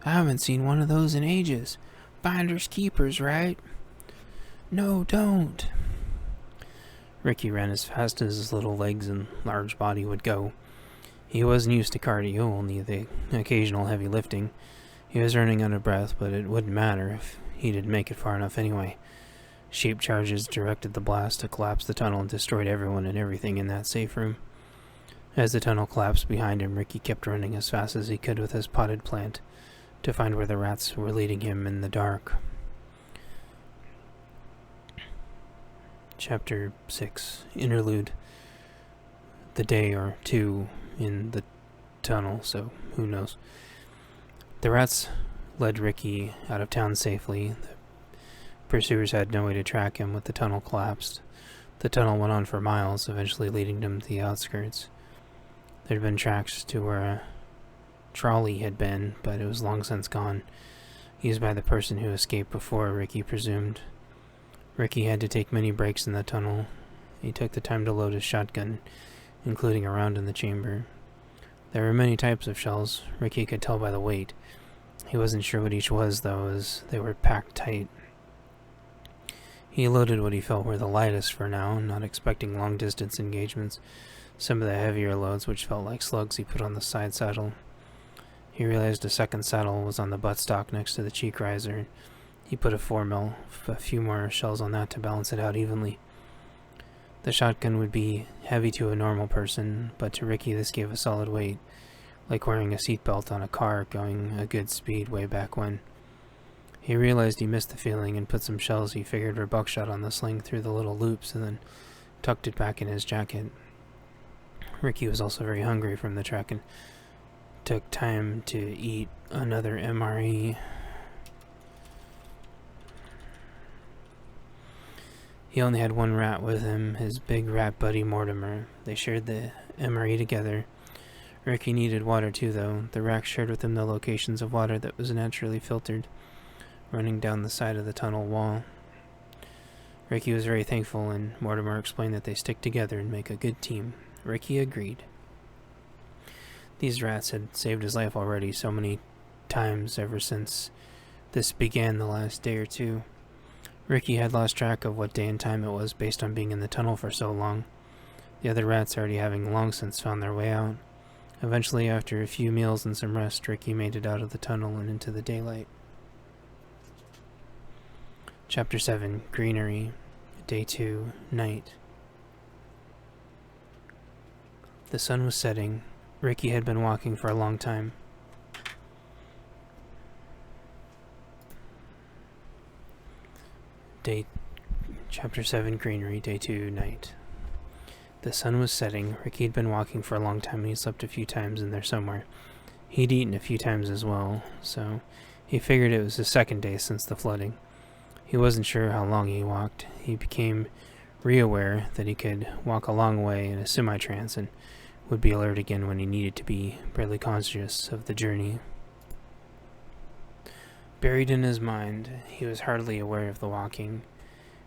I haven't seen one of those in ages. Finders keepers, right? No, don't. Ricky ran as fast as his little legs and large body would go. He wasn't used to cardio, only the occasional heavy lifting. He was running out of breath, but it wouldn't matter if he didn't make it far enough anyway. Shape charges directed the blast to collapse the tunnel and destroyed everyone and everything in that safe room. As the tunnel collapsed behind him, Ricky kept running as fast as he could with his potted plant to find where the rats were leading him in the dark. Chapter 6. Interlude. The day or two in the tunnel, so who knows. The rats led Ricky out of town safely. The pursuers had no way to track him with the tunnel collapsed. The tunnel went on for miles, eventually leading them to the outskirts. There had been tracks to where a trolley had been, but it was long since gone, used by the person who escaped before, Ricky presumed. Ricky had to take many breaks in the tunnel. He took the time to load his shotgun, including a round in the chamber. There were many types of shells. Ricky could tell by the weight. He wasn't sure what each was, though, as they were packed tight. He loaded what he felt were the lightest for now, not expecting long-distance engagements. Some of the heavier loads, which felt like slugs, he put on the side saddle. He realized a second saddle was on the buttstock next to the cheek riser. He put a 4mm, a few more shells on that to balance it out evenly. The shotgun would be heavy to a normal person, but to Ricky this gave a solid weight, like wearing a seatbelt on a car going a good speed way back when. He realized he missed the feeling and put some shells he figured were buckshot on the sling through the little loops and then tucked it back in his jacket. Ricky was also very hungry from the trek and took time to eat another MRE. He only had one rat with him, his big rat buddy Mortimer. They shared the MRE together. Ricky needed water too, though. The rat shared with him the locations of water that was naturally filtered, running down the side of the tunnel wall. Ricky was very thankful, and Mortimer explained that they stick together and make a good team. Ricky agreed. These rats had saved his life already so many times ever since this began the last day or two. Ricky had lost track of what day and time it was based on being in the tunnel for so long. The other rats already having long since found their way out. Eventually, after a few meals and some rest, Ricky made it out of the tunnel and into the daylight. Chapter 7. Greenery. Day 2. Night. The sun was setting. Ricky had been walking for a long time. Chapter 7. Greenery. Day 2. Night. The sun was setting. Ricky had been walking for a long time and he slept a few times in there somewhere. He'd eaten a few times as well, so he figured it was the second day since the flooding. He wasn't sure how long he walked. He became re-aware that he could walk a long way in a semi-trance and would be alert again when he needed to be, barely conscious of the journey. Buried in his mind, he was hardly aware of the walking.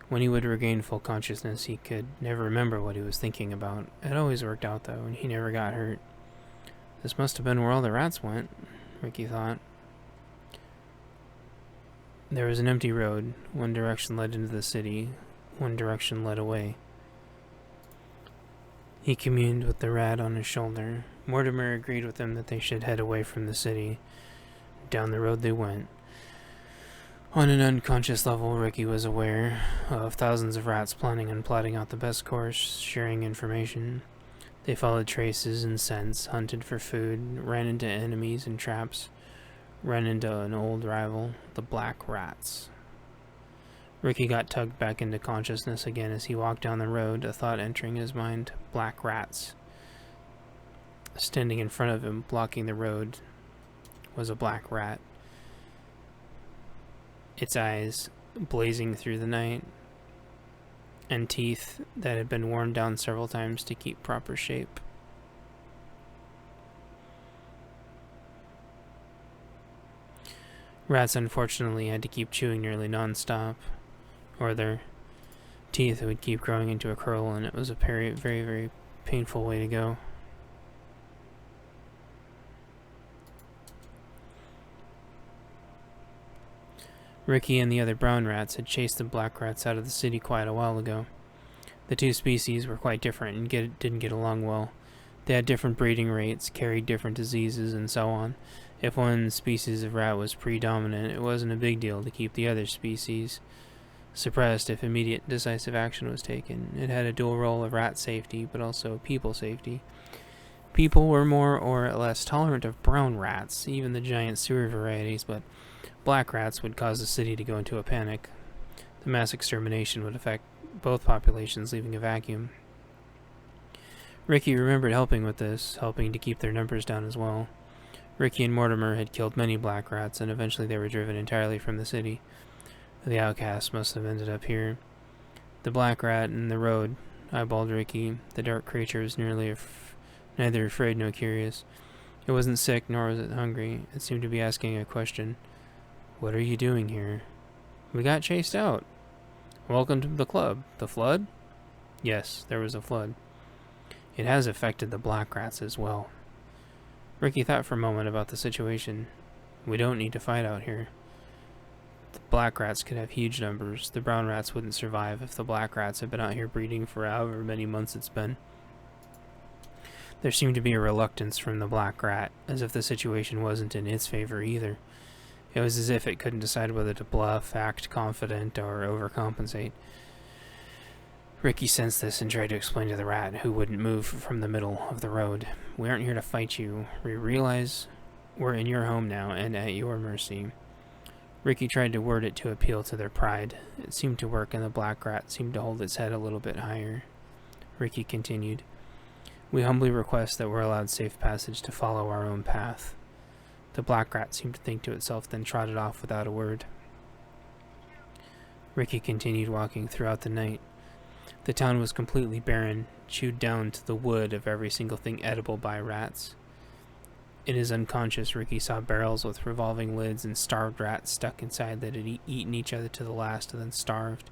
When he would regain full consciousness, he could never remember what he was thinking about. It always worked out, though, and he never got hurt. This must have been where all the rats went, Ricky thought. There was an empty road. One direction led into the city. One direction led away. He communed with the rat on his shoulder. Mortimer agreed with him that they should head away from the city. Down the road they went. On an unconscious level, Ricky was aware of thousands of rats planning and plotting out the best course, sharing information. They followed traces and scents, hunted for food, ran into enemies and traps, ran into an old rival, the black rats. Ricky got tugged back into consciousness again as he walked down the road, a thought entering his mind: black rats. Standing in front of him, blocking the road, was a black rat. Its eyes blazing through the night, and teeth that had been worn down several times to keep proper shape. Rats unfortunately had to keep chewing nearly non-stop, or their teeth would keep growing into a curl, and it was a very, very, very painful way to go. Ricky and the other brown rats had chased the black rats out of the city quite a while ago. The two species were quite different and didn't get along well. They had different breeding rates, carried different diseases, and so on. If one species of rat was predominant, it wasn't a big deal to keep the other species suppressed if immediate decisive action was taken. It had a dual role of rat safety, but also people safety. People were more or less tolerant of brown rats, even the giant sewer varieties, but black rats would cause the city to go into a panic. The mass extermination would affect both populations, leaving a vacuum. Ricky remembered helping with this, helping to keep their numbers down as well. Ricky and Mortimer had killed many black rats, and eventually they were driven entirely from the city. The outcasts must have ended up here. The black rat in the road eyeballed Ricky. The dark creature was neither afraid nor curious. It wasn't sick, nor was it hungry. It seemed to be asking a question. "What are you doing here?" "We got chased out." "Welcome to the club." "The flood?" "Yes, there was a flood. It has affected the black rats as well." Ricky thought for a moment about the situation. "We don't need to fight out here. The black rats could have huge numbers. The brown rats wouldn't survive if the black rats had been out here breeding for however many months it's been." There seemed to be a reluctance from the black rat, as if the situation wasn't in its favor either. It was as if it couldn't decide whether to bluff, act confident, or overcompensate. Ricky sensed this and tried to explain to the rat, who wouldn't move from the middle of the road. "We aren't here to fight you. We realize we're in your home now and at your mercy." Ricky tried to word it to appeal to their pride. It seemed to work, and the black rat seemed to hold its head a little bit higher. Ricky continued, "We humbly request that we're allowed safe passage to follow our own path." The black rat seemed to think to itself, then trotted off without a word. Ricky continued walking throughout the night. The town was completely barren, chewed down to the wood of every single thing edible by rats. In his unconscious, Ricky saw barrels with revolving lids and starved rats stuck inside that had eaten each other to the last and then starved.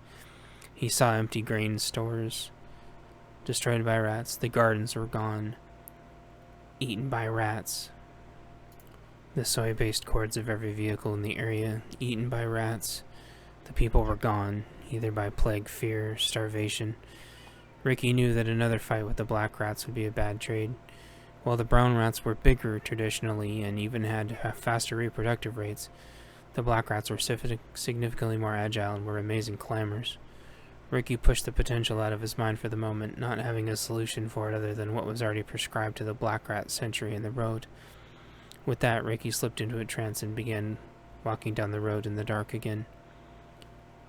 He saw empty grain stores destroyed by rats. The gardens were gone, eaten by rats. The soy-based cords of every vehicle in the area, eaten by rats. The people were gone, either by plague, fear, or starvation. Ricky knew that another fight with the black rats would be a bad trade. While the brown rats were bigger traditionally and even had faster reproductive rates, the black rats were significantly more agile and were amazing climbers. Ricky pushed the potential out of his mind for the moment, not having a solution for it other than what was already prescribed to the black rat sentry in the road. With that, Ricky slipped into a trance and began walking down the road in the dark again.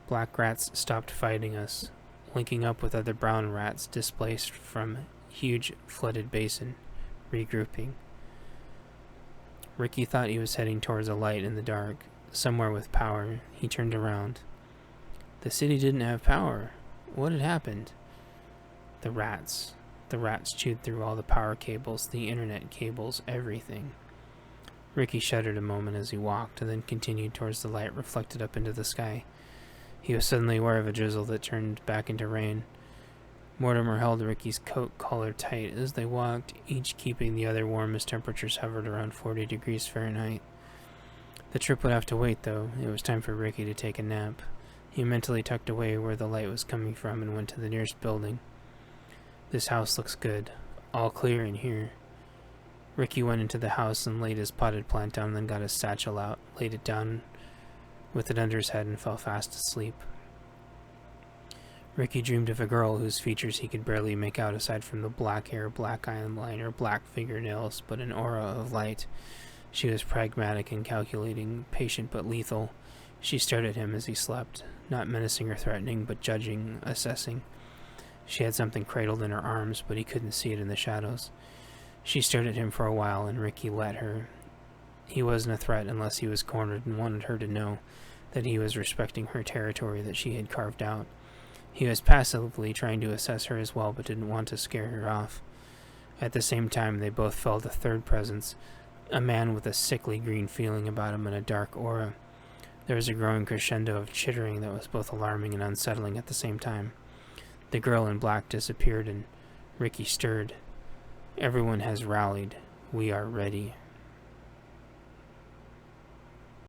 Black rats stopped fighting us, linking up with other brown rats displaced from huge flooded basin, regrouping. Ricky thought he was heading towards a light in the dark, somewhere with power. He turned around. The city didn't have power. What had happened? The rats. The rats chewed through all the power cables, the internet cables, everything. Ricky shuddered a moment as he walked, and then continued towards the light reflected up into the sky. He was suddenly aware of a drizzle that turned back into rain. Mortimer held Ricky's coat collar tight as they walked, each keeping the other warm as temperatures hovered around 40 degrees Fahrenheit. The trip would have to wait, though. It was time for Ricky to take a nap. He mentally tucked away where the light was coming from and went to the nearest building. "This house looks good. All clear in here." Ricky went into the house and laid his potted plant down, then got his satchel out, laid it down with it under his head, and fell fast asleep. Ricky dreamed of a girl whose features he could barely make out aside from the black hair, black eyeliner, black fingernails, but an aura of light. She was pragmatic and calculating, patient but lethal. She stared at him as he slept, not menacing or threatening, but judging, assessing. She had something cradled in her arms, but he couldn't see it in the shadows. She stared at him for a while, and Ricky let her. He wasn't a threat unless he was cornered, and wanted her to know that he was respecting her territory that she had carved out. He was passively trying to assess her as well, but didn't want to scare her off. At the same time, they both felt a third presence, a man with a sickly green feeling about him and a dark aura. There was a growing crescendo of chittering that was both alarming and unsettling at the same time. The girl in black disappeared, and Ricky stirred. "Everyone has rallied. We are ready."